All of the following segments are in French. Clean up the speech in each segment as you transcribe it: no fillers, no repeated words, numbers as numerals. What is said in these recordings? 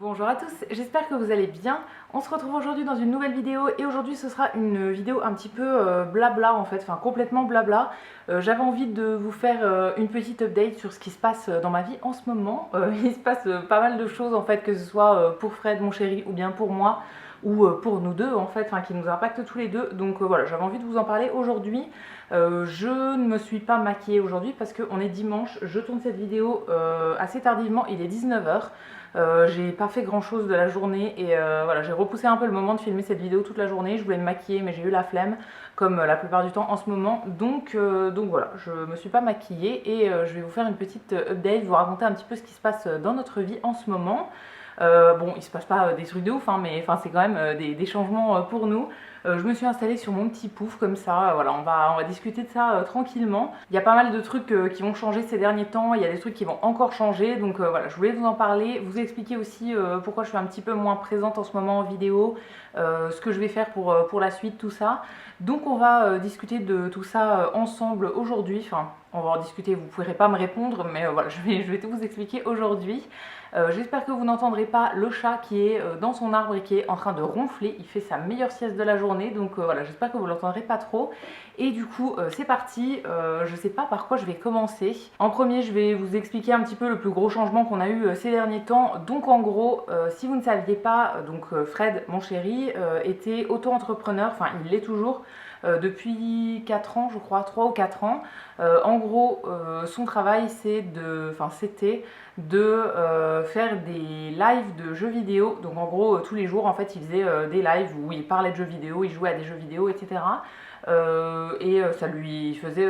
Bonjour à tous, j'espère que vous allez bien. On se retrouve aujourd'hui dans une nouvelle vidéo et aujourd'hui ce sera une vidéo un petit peu blabla en fait, enfin complètement blabla. J'avais envie de vous faire une petite update sur ce qui se passe dans ma vie en ce moment. Il se passe pas mal de choses en fait, que ce soit pour Fred mon chéri ou bien pour moi ou pour nous deux en fait, enfin qui nous impactent tous les deux. Donc voilà, j'avais envie de vous en parler aujourd'hui. Je ne me suis pas maquillée aujourd'hui parce qu'on est dimanche, je tourne cette vidéo assez tardivement, il est 19h. J'ai pas fait grand chose de la journée et voilà, j'ai repoussé un peu le moment de filmer cette vidéo toute la journée. Je voulais me maquiller mais j'ai eu la flemme comme la plupart du temps en ce moment, donc voilà, je me suis pas maquillée et je vais vous faire une petite update, vous raconter un petit peu ce qui se passe dans notre vie en ce moment. Bon, il se passe pas des trucs de ouf, hein, mais c'est quand même des changements pour nous. Je me suis installée sur mon petit pouf comme ça, voilà, on va discuter de ça tranquillement. Il y a pas mal de trucs qui vont changer ces derniers temps, il y a des trucs qui vont encore changer, donc voilà, je voulais vous en parler, vous expliquer aussi pourquoi je suis un petit peu moins présente en ce moment en vidéo, ce que je vais faire pour la suite, tout ça. Donc on va discuter de tout ça ensemble aujourd'hui, enfin on va en discuter, vous ne pourrez pas me répondre, mais voilà, je vais tout vous expliquer aujourd'hui. J'espère que vous n'entendrez pas le chat qui est dans son arbre et qui est en train de ronfler. Il fait sa meilleure sieste de la journée, donc voilà, j'espère que vous l'entendrez pas trop. Et du coup, c'est parti. Je sais pas par quoi je vais commencer. En premier, je vais vous expliquer un petit peu le plus gros changement qu'on a eu ces derniers temps. Donc en gros, si vous ne saviez pas, donc Fred, mon chéri, était auto-entrepreneur, enfin il l'est toujours. Depuis 4 ans, je crois, 3 ou 4 ans. En gros, son travail, c'était de faire des lives de jeux vidéo. Donc en gros, tous les jours, en fait, il faisait des lives où il parlait de jeux vidéo, il jouait à des jeux vidéo, etc. Ça lui faisait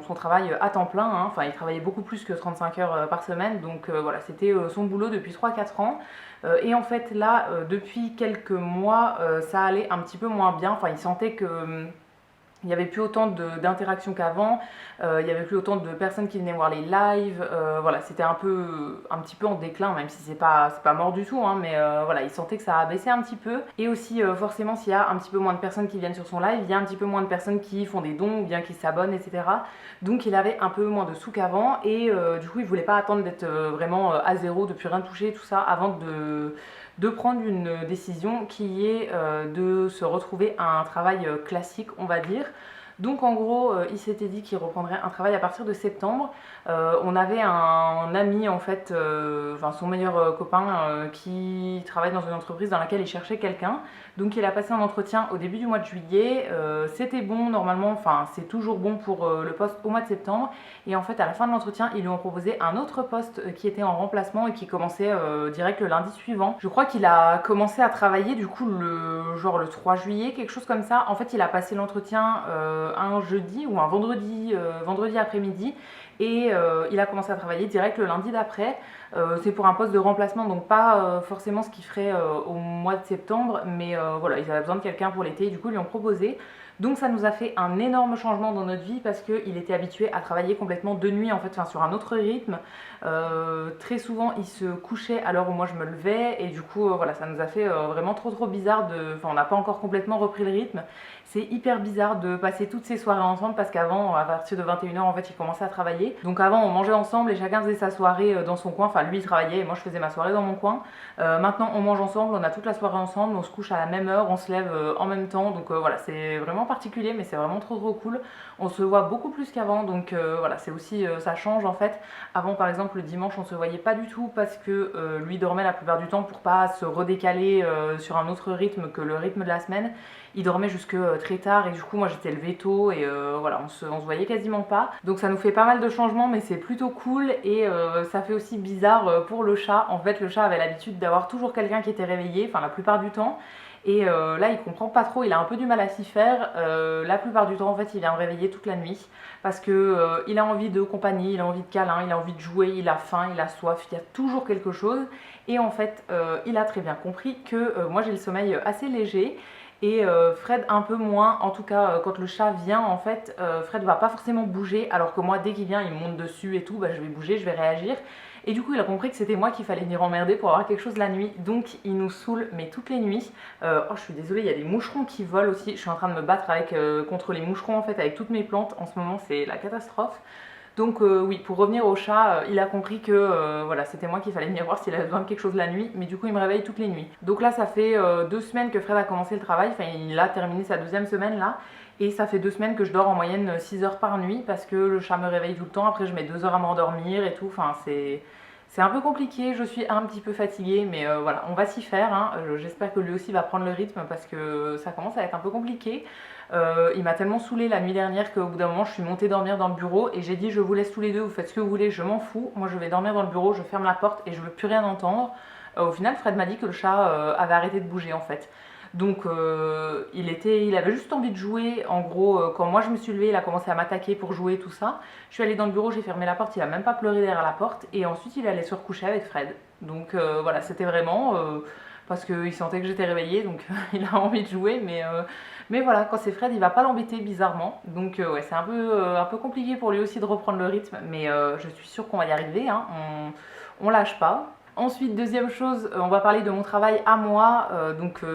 son travail à temps plein, hein. Enfin, il travaillait beaucoup plus que 35 heures par semaine, donc voilà, c'était son boulot depuis 3-4 ans. Et en fait, là, depuis quelques mois, ça allait un petit peu moins bien. Enfin, il sentait que il n'y avait plus autant d'interactions qu'avant, il n'y avait plus autant de personnes qui venaient voir les lives, voilà, c'était un petit peu en déclin, même si c'est pas mort du tout, hein, mais voilà, il sentait que ça a baissé un petit peu. Et aussi, forcément, s'il y a un petit peu moins de personnes qui viennent sur son live, il y a un petit peu moins de personnes qui font des dons ou bien qui s'abonnent, etc. Donc il avait un peu moins de sous qu'avant, et du coup, il voulait pas attendre d'être vraiment à zéro, de plus rien toucher, tout ça, avant de prendre une décision qui est de se retrouver à un travail classique, on va dire. Donc en gros, il s'était dit qu'il reprendrait un travail à partir de septembre. On avait un ami en fait, enfin son meilleur copain qui travaille dans une entreprise dans laquelle il cherchait quelqu'un. Donc il a passé un entretien au début du mois de juillet. C'était bon normalement, enfin c'est toujours bon pour le poste au mois de septembre. Et en fait à la fin de l'entretien, ils lui ont proposé un autre poste qui était en remplacement et qui commençait direct le lundi suivant. Je crois qu'il a commencé à travailler du coup le 3 juillet, quelque chose comme ça. En fait il a passé l'entretien un jeudi ou un vendredi après-midi et il a commencé à travailler direct le lundi d'après. C'est pour un poste de remplacement, donc pas forcément ce qu'il ferait au mois de septembre, mais voilà, ils avaient besoin de quelqu'un pour l'été, du coup ils lui ont proposé. Donc ça nous a fait un énorme changement dans notre vie parce qu'il était habitué à travailler complètement de nuit en fait, enfin, sur un autre rythme. Très souvent il se couchait à l'heure où moi je me levais et du coup voilà, ça nous a fait vraiment trop bizarre enfin on n'a pas encore complètement repris le rythme. C'est hyper bizarre de passer toutes ces soirées ensemble parce qu'avant à partir de 21h en fait il commençait à travailler. Donc avant on mangeait ensemble et chacun faisait sa soirée dans son coin, enfin lui il travaillait et moi je faisais ma soirée dans mon coin. Maintenant on mange ensemble, on a toute la soirée ensemble, on se couche à la même heure, on se lève en même temps, donc voilà, c'est vraiment particulier mais c'est vraiment trop cool. On se voit beaucoup plus qu'avant, donc voilà, c'est aussi ça change en fait. Avant par exemple le dimanche on se voyait pas du tout parce que lui dormait la plupart du temps pour pas se redécaler sur un autre rythme que le rythme de la semaine. Il dormait jusque très tard et du coup moi j'étais levée tôt et voilà, on se voyait quasiment pas. Donc ça nous fait pas mal de changements mais c'est plutôt cool et ça fait aussi bizarre pour le chat. En fait le chat avait l'habitude d'avoir toujours quelqu'un qui était réveillé, enfin la plupart du temps. Et là il comprend pas trop, il a un peu du mal à s'y faire. La plupart du temps en fait il vient me réveiller toute la nuit parce que il a envie de compagnie, il a envie de câlin, il a envie de jouer, il a faim, il a soif, il y a toujours quelque chose. Et en fait il a très bien compris que moi j'ai le sommeil assez léger. Et Fred un peu moins, en tout cas quand le chat vient en fait, Fred va pas forcément bouger alors que moi dès qu'il vient il me monte dessus et tout, bah, je vais bouger, je vais réagir. Et du coup il a compris que c'était moi qu'il fallait venir emmerder pour avoir quelque chose la nuit, donc il nous saoule mais toutes les nuits. Oh je suis désolée, il y a des moucherons qui volent aussi, je suis en train de me battre contre les moucherons en fait avec toutes mes plantes, en ce moment c'est la catastrophe. Donc oui, pour revenir au chat, il a compris que voilà, c'était moi qu'il fallait venir voir s'il avait besoin de quelque chose la nuit, mais du coup il me réveille toutes les nuits. Donc là ça fait 2 semaines que Fred a commencé le travail, enfin il a terminé sa 2e semaine là, et ça fait 2 semaines que je dors en moyenne 6 heures par nuit parce que le chat me réveille tout le temps, après je mets 2 heures à m'endormir et tout, enfin c'est un peu compliqué, je suis un petit peu fatiguée, mais voilà, on va s'y faire, hein. J'espère que lui aussi va prendre le rythme parce que ça commence à être un peu compliqué. Il m'a tellement saoulée la nuit dernière qu'au bout d'un moment je suis montée dormir dans le bureau et j'ai dit je vous laisse tous les deux, vous faites ce que vous voulez, je m'en fous, moi je vais dormir dans le bureau, je ferme la porte et je veux plus rien entendre. Au final Fred m'a dit que le chat avait arrêté de bouger en fait. Donc il avait juste envie de jouer. En gros, quand moi je me suis levée, il a commencé à m'attaquer pour jouer, tout ça. Je suis allée dans le bureau, j'ai fermé la porte, il a même pas pleuré derrière la porte. Et ensuite, il allait se recoucher avec Fred. Donc voilà, c'était vraiment parce qu'il sentait que j'étais réveillée, donc il a envie de jouer. Mais voilà, quand c'est Fred, il va pas l'embêter bizarrement. Donc ouais, c'est un peu compliqué pour lui aussi de reprendre le rythme. Mais je suis sûre qu'on va y arriver, hein. On lâche pas. Ensuite, deuxième chose, on va parler de mon travail à moi.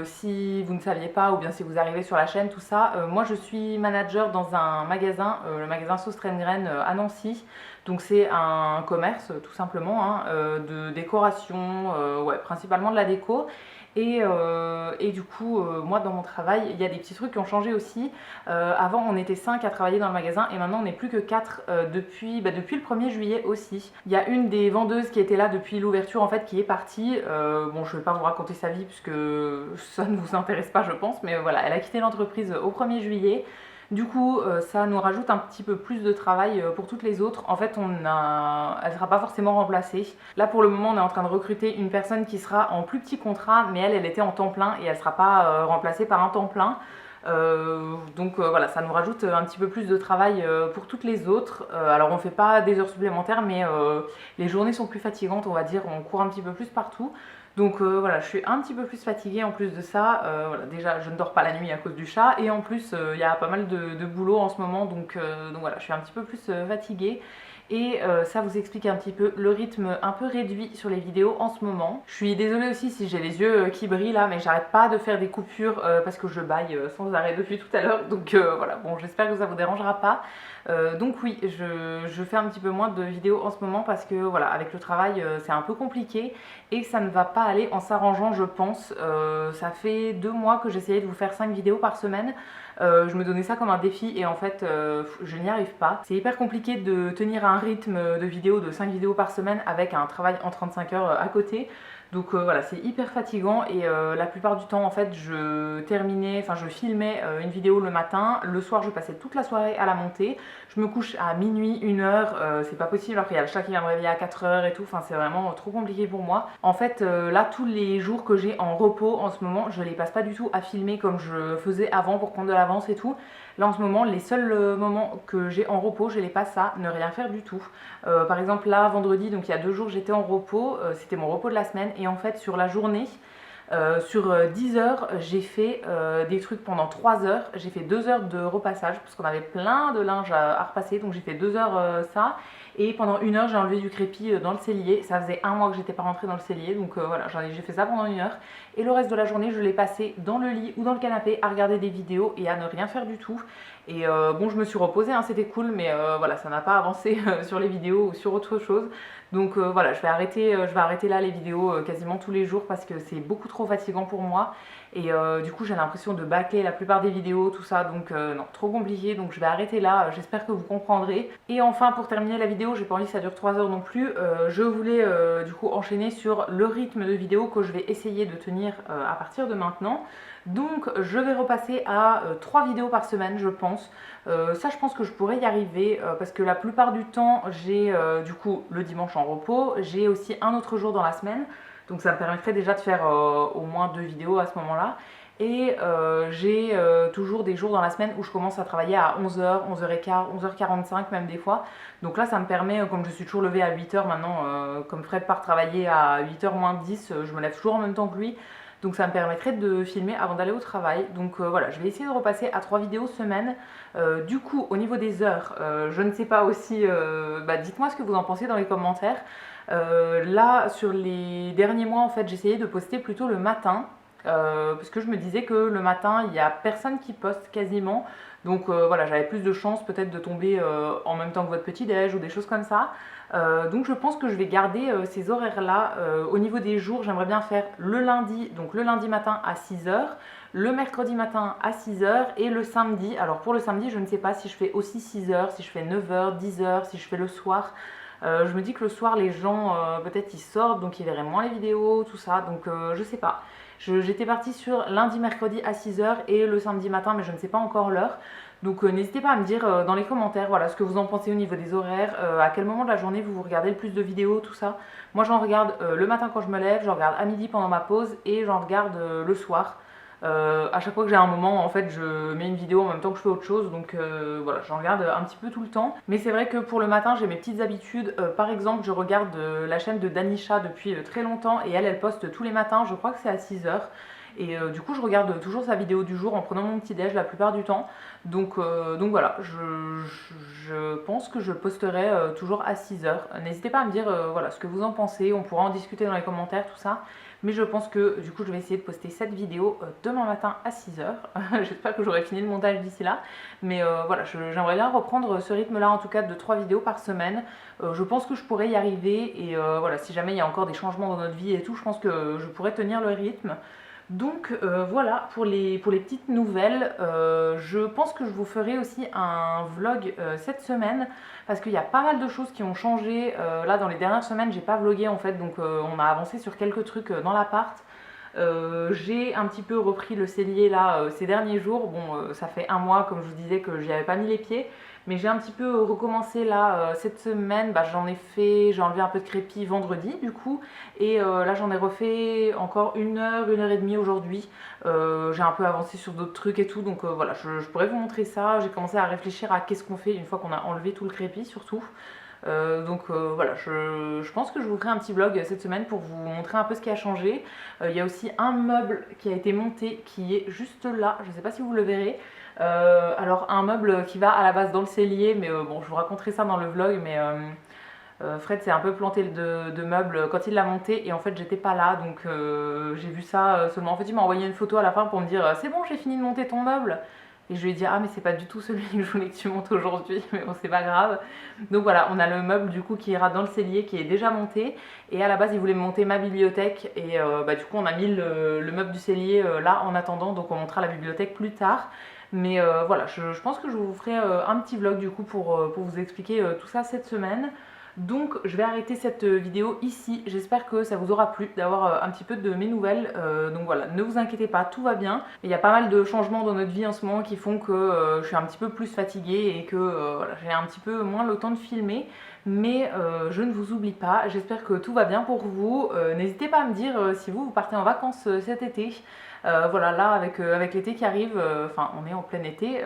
Si vous ne saviez pas ou bien si vous arrivez sur la chaîne, tout ça, moi je suis manager dans un magasin, le magasin Sauce Traîne-Graine à Nancy. Donc c'est un commerce tout simplement, hein, de décoration, ouais, principalement de la déco. Et du coup, moi dans mon travail, il y a des petits trucs qui ont changé aussi. Avant, on était 5 à travailler dans le magasin et maintenant on n'est plus que 4 depuis le 1er juillet aussi. Il y a une des vendeuses qui était là depuis l'ouverture en fait qui est partie. Bon, je ne vais pas vous raconter sa vie puisque ça ne vous intéresse pas, je pense, mais voilà, elle a quitté l'entreprise au 1er juillet. Du coup, ça nous rajoute un petit peu plus de travail pour toutes les autres. En fait, elle ne sera pas forcément remplacée. Là, pour le moment, on est en train de recruter une personne qui sera en plus petit contrat, mais elle était en temps plein et elle ne sera pas remplacée par un temps plein. Voilà, ça nous rajoute un petit peu plus de travail pour toutes les autres. Alors on fait pas des heures supplémentaires, mais les journées sont plus fatigantes, on va dire, on court un petit peu plus partout. Donc voilà, je suis un petit peu plus fatiguée en plus de ça. Voilà, déjà, je ne dors pas la nuit à cause du chat et en plus, il y a pas mal de boulot en ce moment, donc voilà, je suis un petit peu plus fatiguée. Et ça vous explique un petit peu le rythme un peu réduit sur les vidéos en ce moment. Je suis désolée aussi si j'ai les yeux qui brillent là, mais j'arrête pas de faire des coupures parce que je baille sans arrêt depuis tout à l'heure. Donc voilà, bon, j'espère que ça vous dérangera pas. Donc oui, je fais un petit peu moins de vidéos en ce moment parce que voilà, avec le travail, c'est un peu compliqué et ça ne va pas aller en s'arrangeant, je pense. Ça fait 2 mois que j'essayais de vous faire 5 vidéos par semaine. Je me donnais ça comme un défi et en fait je n'y arrive pas. C'est hyper compliqué de tenir un rythme de vidéos de 5 vidéos par semaine avec un travail en 35 heures à côté. Donc voilà, c'est hyper fatigant et la plupart du temps en fait je filmais une vidéo le matin, le soir je passais toute la soirée à la monter, je me couche à minuit, 1h, c'est pas possible, après il y a le chat qui vient me réveiller à 4h et tout, enfin c'est vraiment trop compliqué pour moi. En fait là tous les jours que j'ai en repos en ce moment, je les passe pas du tout à filmer comme je faisais avant pour prendre de l'avance et tout. Là en ce moment, les seuls moments que j'ai en repos, je les passe à ne rien faire du tout. Par exemple là, vendredi, donc il y a 2 jours, j'étais en repos, c'était mon repos de la semaine. Et en fait, sur la journée, sur 10 heures, j'ai fait des trucs pendant 3 heures. J'ai fait 2 heures de repassage parce qu'on avait plein de linge à repasser. Donc j'ai fait 2 heures ça. Et pendant 1 heure, j'ai enlevé du crépi dans le cellier. Ça faisait 1 mois que j'étais pas rentrée dans le cellier. Donc voilà, j'ai fait ça pendant 1 heure. Et le reste de la journée, je l'ai passé dans le lit ou dans le canapé à regarder des vidéos et à ne rien faire du tout. Et bon, je me suis reposée, hein, c'était cool, mais voilà, ça n'a pas avancé sur les vidéos ou sur autre chose. Donc voilà, je vais arrêter là les vidéos quasiment tous les jours parce que c'est beaucoup trop fatigant pour moi. Et du coup, j'ai l'impression de bâcler la plupart des vidéos, tout ça, donc non, trop compliqué. Donc je vais arrêter là, j'espère que vous comprendrez. Et enfin, pour terminer la vidéo, j'ai pas envie que ça dure 3 heures non plus. Je voulais du coup enchaîner sur le rythme de vidéo que je vais essayer de tenir à partir de maintenant. Donc je vais repasser à 3 vidéos par semaine, je pense. Ça, je pense que je pourrais y arriver parce que la plupart du temps, j'ai du coup le dimanche en repos. J'ai aussi un autre jour dans la semaine. Donc ça me permettrait déjà de faire au moins 2 vidéos à ce moment-là. Et j'ai toujours des jours dans la semaine où je commence à travailler à 11h, 11h15, 11h45 même des fois. Donc là ça me permet, comme je suis toujours levée à 8h maintenant, comme Fred part travailler à 8h moins 10, je me lève toujours en même temps que lui. Donc ça me permettrait de filmer avant d'aller au travail. Donc voilà, je vais essayer de repasser à 3 vidéos semaine. Du coup, au niveau des heures, je ne sais pas aussi, dites-moi ce que vous en pensez dans les commentaires. Là, sur les derniers mois, en fait, j'essayais de poster plutôt le matin. parce que je me disais que le matin, il n'y a personne qui poste quasiment. Donc voilà, j'avais plus de chances peut-être de tomber en même temps que votre petit-déj ou des choses comme ça. Donc je pense que je vais garder ces horaires-là. Au niveau des jours, j'aimerais bien faire le lundi, donc le lundi matin à 6 heures, le mercredi matin à 6 heures et le samedi. Alors pour le samedi, je ne sais pas si je fais aussi 6 heures, si je fais 9 heures, 10 heures, si je fais le soir. Je me dis que le soir, les gens, peut-être ils sortent, donc ils verraient moins les vidéos, tout ça. Donc je sais pas. J'étais partie sur lundi, mercredi à 6 heures et le samedi matin, mais je ne sais pas encore l'heure. Donc n'hésitez pas à me dire dans les commentaires voilà, ce que vous en pensez au niveau des horaires, à quel moment de la journée vous regardez le plus de vidéos, tout ça. Moi j'en regarde le matin quand je me lève, j'en regarde à midi pendant ma pause et j'en regarde le soir. À chaque fois que j'ai un moment, en fait, je mets une vidéo en même temps que je fais autre chose, donc voilà, j'en regarde un petit peu tout le temps. Mais c'est vrai que pour le matin, j'ai mes petites habitudes. Par exemple, je regarde la chaîne de Danisha depuis très longtemps et elle poste tous les matins, je crois que c'est à 6 heures. Et du coup, je regarde toujours sa vidéo du jour en prenant mon petit déj la plupart du temps. Donc voilà, je pense que je posterai toujours à 6 heures. N'hésitez pas à me dire voilà, ce que vous en pensez, on pourra en discuter dans les commentaires, tout ça. Mais je pense que du coup, je vais essayer de poster cette vidéo demain matin à 6 heures. J'espère que j'aurai fini le montage d'ici là. Mais voilà, j'aimerais bien reprendre ce rythme-là, en tout cas de 3 vidéos par semaine. Je pense que je pourrais y arriver. Et voilà, si jamais il y a encore des changements dans notre vie et tout, je pense que je pourrais tenir le rythme. Donc voilà pour les petites nouvelles. Je pense que je vous ferai aussi un vlog cette semaine parce qu'il y a pas mal de choses qui ont changé. Là dans les dernières semaines j'ai pas vlogué en fait, donc on a avancé sur quelques trucs dans l'appart. J'ai un petit peu repris le cellier là ces derniers jours. Bon, ça fait un mois comme je vous disais que j'y avais pas mis les pieds. Mais j'ai un petit peu recommencé là cette semaine, j'ai enlevé un peu de crépi vendredi du coup. Et là j'en ai refait encore 1 heure et demie aujourd'hui. J'ai un peu avancé sur d'autres trucs et tout, donc voilà, je pourrais vous montrer ça. J'ai commencé à réfléchir à qu'est-ce qu'on fait une fois qu'on a enlevé tout le crépi surtout. Donc voilà, je pense que je vous ferai un petit vlog cette semaine pour vous montrer un peu ce qui a changé. Il y a aussi un meuble qui a été monté qui est juste là, je ne sais pas si vous le verrez. Alors un meuble qui va à la base dans le cellier, mais bon je vous raconterai ça dans le vlog, mais Fred s'est un peu planté de meubles quand il l'a monté et en fait j'étais pas là, donc j'ai vu ça seulement. En fait il m'a envoyé une photo à la fin pour me dire c'est bon j'ai fini de monter ton meuble. Et je lui ai dit ah mais c'est pas du tout celui que je voulais que tu montes aujourd'hui, mais bon c'est pas grave. Donc voilà, on a le meuble du coup qui ira dans le cellier qui est déjà monté. Et à la base il voulait monter ma bibliothèque et du coup on a mis le meuble du cellier là en attendant, donc on montera la bibliothèque plus tard. Mais voilà, je pense que je vous ferai un petit vlog du coup pour vous expliquer tout ça cette semaine. Donc je vais arrêter cette vidéo ici, j'espère que ça vous aura plu d'avoir un petit peu de mes nouvelles. Donc voilà, ne vous inquiétez pas, tout va bien. Il y a pas mal de changements dans notre vie en ce moment qui font que je suis un petit peu plus fatiguée et que voilà, j'ai un petit peu moins le temps de filmer. Mais je ne vous oublie pas, j'espère que tout va bien pour vous. N'hésitez pas à me dire si vous partez en vacances cet été. Voilà, là avec l'été qui arrive, enfin on est en plein été,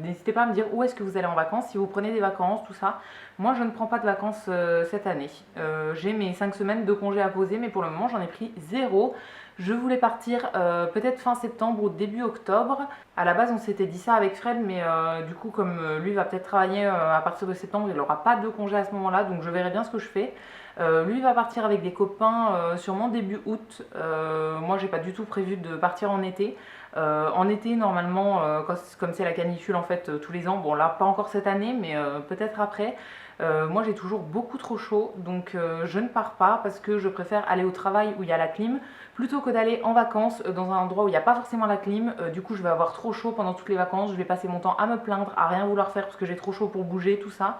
n'hésitez pas à me dire où est-ce que vous allez en vacances, si vous prenez des vacances, tout ça. Moi je ne prends pas de vacances cette année. J'ai mes 5 semaines de congés à poser, mais pour le moment j'en ai pris 0. Je voulais partir peut-être fin septembre ou début octobre. À la base on s'était dit ça avec Fred, mais du coup comme lui va peut-être travailler à partir de septembre, il n'aura pas de congé à ce moment-là, donc je verrai bien ce que je fais. Lui va partir avec des copains sûrement début août. Moi j'ai pas du tout prévu de partir en été. En été normalement, comme c'est la canicule en fait tous les ans, bon là pas encore cette année mais peut-être après. Moi j'ai toujours beaucoup trop chaud, donc je ne pars pas parce que je préfère aller au travail où il y a la clim plutôt que d'aller en vacances dans un endroit où il n'y a pas forcément la clim. Du coup je vais avoir trop chaud pendant toutes les vacances, je vais passer mon temps à me plaindre, à rien vouloir faire parce que j'ai trop chaud pour bouger, tout ça.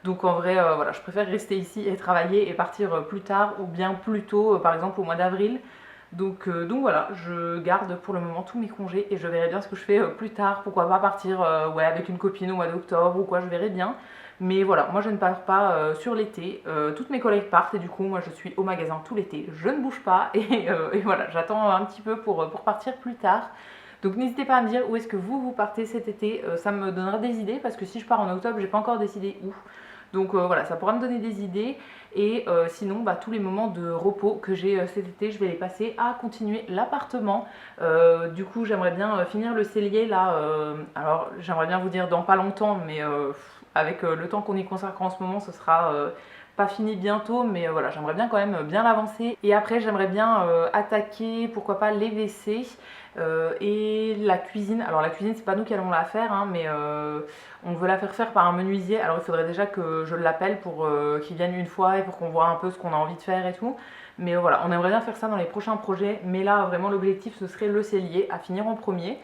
Donc en vrai, voilà, je préfère rester ici et travailler et partir plus tard ou bien plus tôt, par exemple au mois d'avril. Donc voilà, je garde pour le moment tous mes congés et je verrai bien ce que je fais plus tard. Pourquoi pas partir ouais, avec une copine au mois d'octobre ou quoi, je verrai bien. Mais voilà, moi je ne pars pas sur l'été. Toutes mes collègues partent et du coup moi je suis au magasin tout l'été. Je ne bouge pas et voilà, j'attends un petit peu pour partir plus tard. Donc n'hésitez pas à me dire où est-ce que vous partez cet été, ça me donnera des idées parce que si je pars en octobre, j'ai pas encore décidé où. Donc voilà, ça pourra me donner des idées. Et sinon, tous les moments de repos que j'ai cet été, je vais les passer à continuer l'appartement. Du coup, j'aimerais bien finir le cellier là. Alors, j'aimerais bien vous dire dans pas longtemps, mais avec le temps qu'on y consacre en ce moment, ce sera pas fini bientôt, mais voilà, j'aimerais bien quand même bien l'avancer. Et après, j'aimerais bien attaquer, pourquoi pas, les WC et la cuisine. Alors la cuisine, c'est pas nous qui allons la faire, hein, mais on veut la faire par un menuisier. Alors il faudrait déjà que je l'appelle pour qu'il vienne une fois et pour qu'on voit un peu ce qu'on a envie de faire et tout. Mais voilà, on aimerait bien faire ça dans les prochains projets. Mais là, vraiment, l'objectif, ce serait le cellier à finir en premier.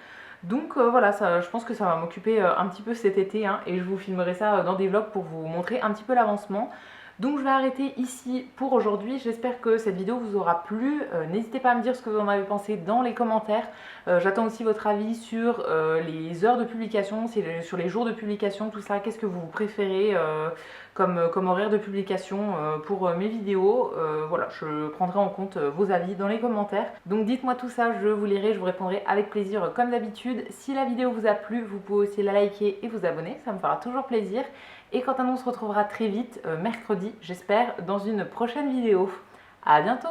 Donc voilà, ça, je pense que ça va m'occuper un petit peu cet été, hein, et je vous filmerai ça dans des vlogs pour vous montrer un petit peu l'avancement. Donc je vais arrêter ici pour aujourd'hui. J'espère que cette vidéo vous aura plu. N'hésitez pas à me dire ce que vous en avez pensé dans les commentaires. J'attends aussi votre avis sur les heures de publication, sur les jours de publication, tout ça. Qu'est-ce que vous préférez comme horaire de publication pour mes vidéos. Voilà, je prendrai en compte vos avis dans les commentaires. Donc dites-moi tout ça, je vous lirai, je vous répondrai avec plaisir comme d'habitude. Si la vidéo vous a plu, vous pouvez aussi la liker et vous abonner, ça me fera toujours plaisir. Et quant à nous, on se retrouvera très vite, mercredi, j'espère, dans une prochaine vidéo. À bientôt!